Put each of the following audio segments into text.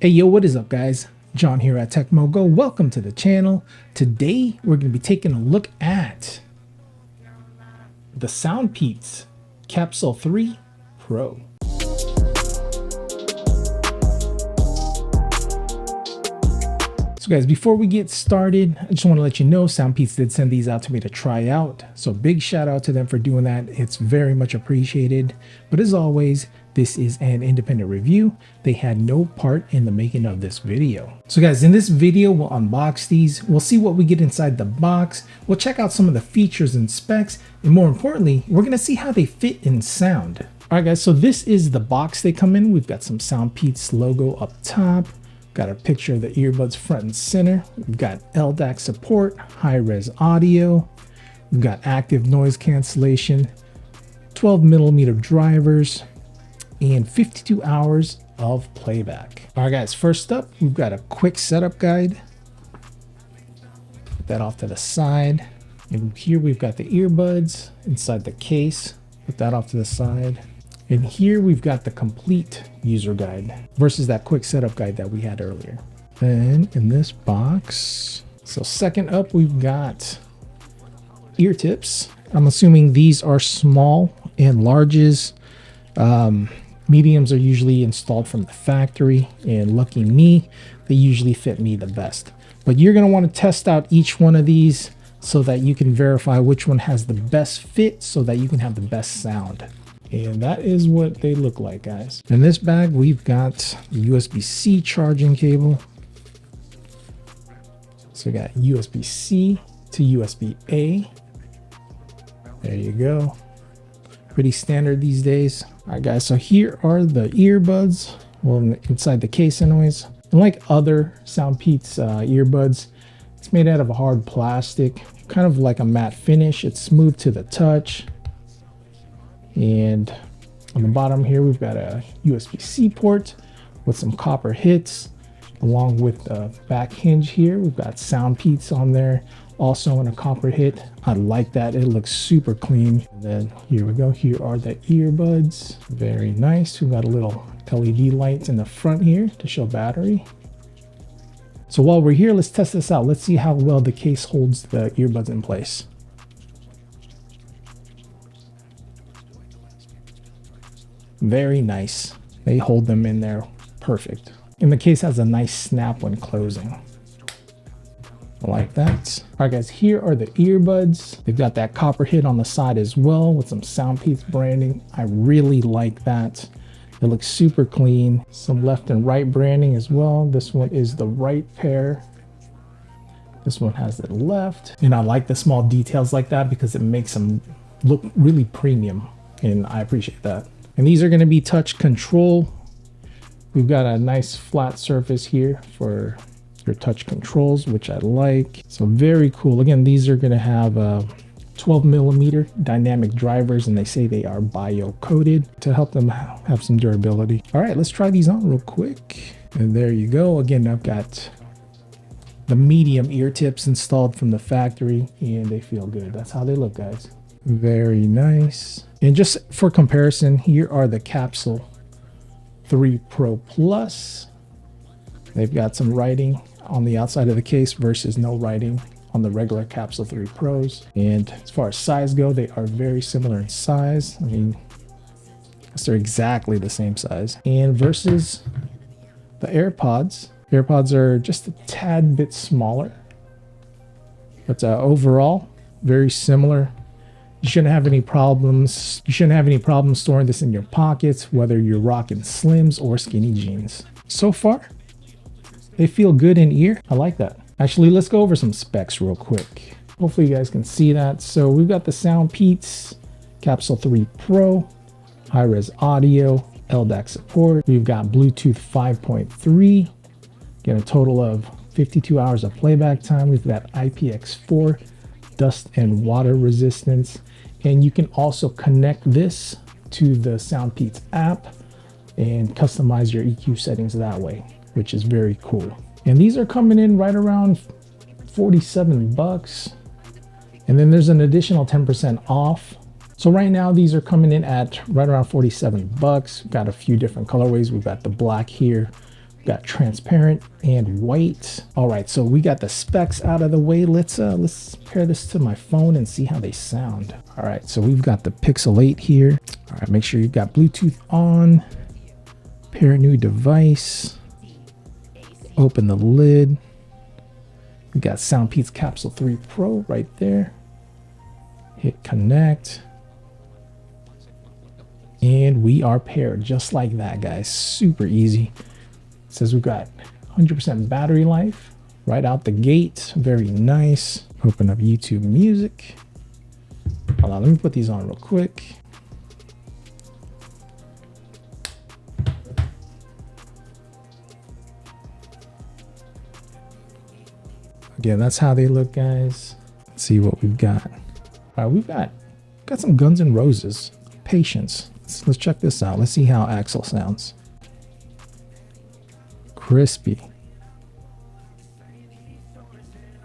Hey yo, what is up guys? John here at TechMoGo. Welcome to the channel. Today we're going to be taking a look at the Soundpeats Capsule 3 Pro. So guys, before we get started, I just want to let you know Soundpeats did send these out to me to try out. So big shout out to them for doing that. It's very much appreciated. But as always, this is an independent review. They had no part in the making of this video. So guys, in this video, we'll unbox these. We'll see what we get inside the box. We'll check out some of the features and specs. And more importantly, we're going to see how they fit in sound. All right guys, so this is the box they come in. We've got some Soundpeats logo up top. Got a picture of the earbuds front and center. We've got LDAC support, high-res audio. We've got active noise cancellation, 12mm drivers, and 52 hours of playback. All right guys, first up, we've got a quick setup guide. Put that off to the side. And here we've got the earbuds inside the case. Put that off to the side. And here we've got the complete user guide versus that quick setup guide that we had earlier. Then in this box, so second up, we've got ear tips. I'm assuming these are small and larges. Mediums are usually installed from the factory, and lucky me, they usually fit me the best. But you're gonna wanna test out each one of these so that you can verify which one has the best fit so that you can have the best sound. And that is what they look like, guys. In this bag, we've got the USB-C charging cable. So we got USB-C to USB-A. There you go. Pretty standard these days. All right, guys, so here are the earbuds. Well, inside the case anyways. Unlike other Soundpeats earbuds, it's made out of a hard plastic, kind of like a matte finish. It's smooth to the touch. And on the bottom here, we've got a USB-C port with some copper hits, along with the back hinge here. We've got Soundpeats on there, also in a copper hit. I like that. It looks super clean. And then here we go. Here are the earbuds. Very nice. We've got a little LED light in the front here to show battery. So while we're here, let's test this out. Let's see how well the case holds the earbuds in place. Very nice. They hold them in there perfect. And the case has a nice snap when closing. I like that. All right guys, here are the earbuds. They've got that copper hit on the side as well with some Soundpeats branding. I really like that. It looks super clean. Some left and right branding as well. This one is the right pair. This one has the left. And I like the small details like that because it makes them look really premium. And I appreciate that. And these are going to be touch control. We've got a nice flat surface here for your touch controls, which I like. So very cool. Again, these are going to have 12mm dynamic drivers, and they say they are bio-coated to help them have some durability. All right, let's try these on real quick. And there you go. Again, I've got the medium ear tips installed from the factory, and they feel good. That's how they look, guys. Very nice. And just for comparison, here are the Capsule 3 Pro Plus. They've got some writing on the outside of the case versus no writing on the regular Capsule 3 Pros. And as far as size go, they are very similar in size. I mean, they're exactly the same size. And versus the AirPods, AirPods are just a tad bit smaller, but overall, very similar. You shouldn't have any problems. You shouldn't have any problems storing this in your pockets, whether you're rocking slims or skinny jeans. So far, they feel good in ear. I like that. Actually, let's go over some specs real quick. Hopefully you guys can see that. So we've got the Soundpeats Capsule 3 Pro, high-res audio, LDAC support. We've got Bluetooth 5.3, get a total of 52 hours of playback time. We've got IPX4, dust and water resistance. And you can also connect this to the Soundpeats app and customize your EQ settings that way, which is very cool. And these are coming in right around 47 bucks. And then there's an additional 10% off. So right now these are coming in at right around 47 bucks. Got a few different colorways. We've got the black here, Got transparent and white. All right, so we got the specs out of the way. Let's pair this to my phone and see how they sound. All right, so we've got the Pixel 8 here. All right, make sure you've got Bluetooth on. Pair new device. Open the lid. We got Soundpeats Capsule 3 Pro right there. Hit connect. And we are paired just like that, guys. Super easy. It says we've got 100% battery life right out the gate. Very nice. Open up YouTube Music. Hold on, let me put these on real quick. Again, that's how they look, guys. Let's see what we've got. All right, we've got some Guns N' Roses. Patience. Let's check this out. Let's see how Axel sounds. Crispy.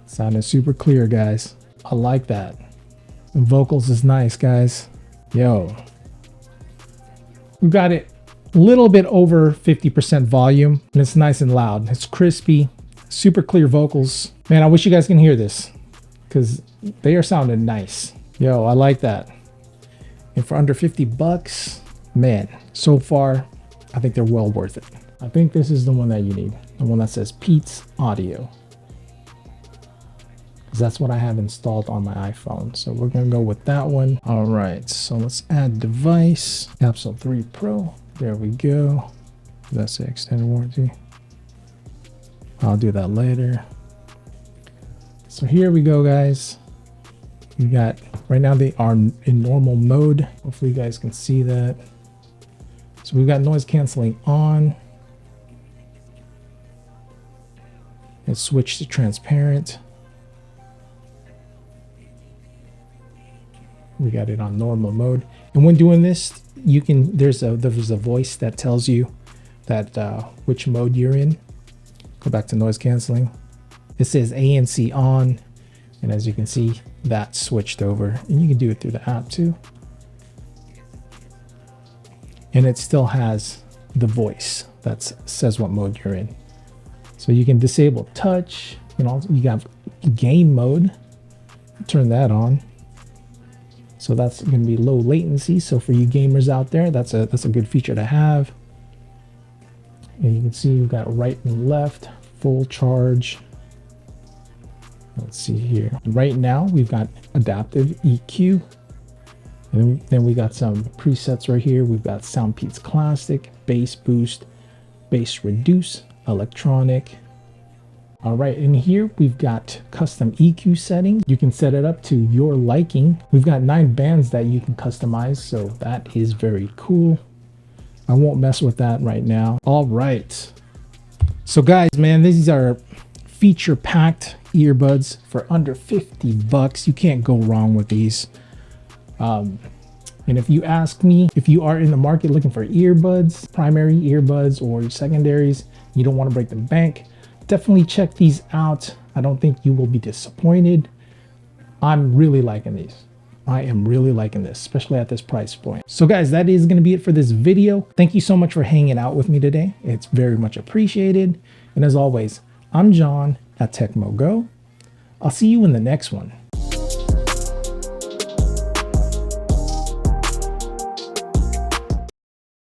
Sounding super clear, guys. I like that. The vocals is nice, guys. Yo. We've got it a little bit over 50% volume, and it's nice and loud. It's crispy, super clear vocals. Man, I wish you guys can hear this because they are sounding nice. Yo, I like that. And for under 50 bucks, man, so far, I think they're well worth it. I think this is the one that you need. The one that says Pete's Audio. Because that's what I have installed on my iPhone. So we're gonna go with that one. All right, so let's add device. Capsule 3 Pro, there we go. That's the extended warranty. I'll do that later. So here we go, guys. We got, right now they are in normal mode. Hopefully you guys can see that. So we've got noise canceling on. Let's switch to transparent. We got it on normal mode. And when doing this, you can, there's a voice that tells you that which mode you're in. Go back to noise canceling. It says ANC on. And as you can see, that switched over, and you can do it through the app too. And it still has the voice that says what mode you're in. So you can disable touch. You know, you got game mode. Turn that on. So that's going to be low latency. So for you gamers out there, that's a good feature to have. And you can see you've got right and left, full charge. Let's see here. Right now we've got adaptive EQ. And then we got some presets right here. We've got Soundpeats Classic, Bass Boost, Bass Reduce, Electronic. All right, in here we've got custom EQ settings. You can set it up to your liking. We've got 9 bands that you can customize, so that is very cool. I won't mess with that right now. All right. So guys, man, these are feature-packed earbuds for under 50 bucks. You can't go wrong with these. And if you ask me, if you are in the market looking for earbuds, primary earbuds or secondaries, you don't want to break the bank, definitely check these out. I don't think you will be disappointed. I'm really liking these. I am really liking this, especially at this price point. So guys, that is going to be it for this video. Thank you so much for hanging out with me today. It's very much appreciated. And as always, I'm John at TEMU Go. I'll see you in the next one.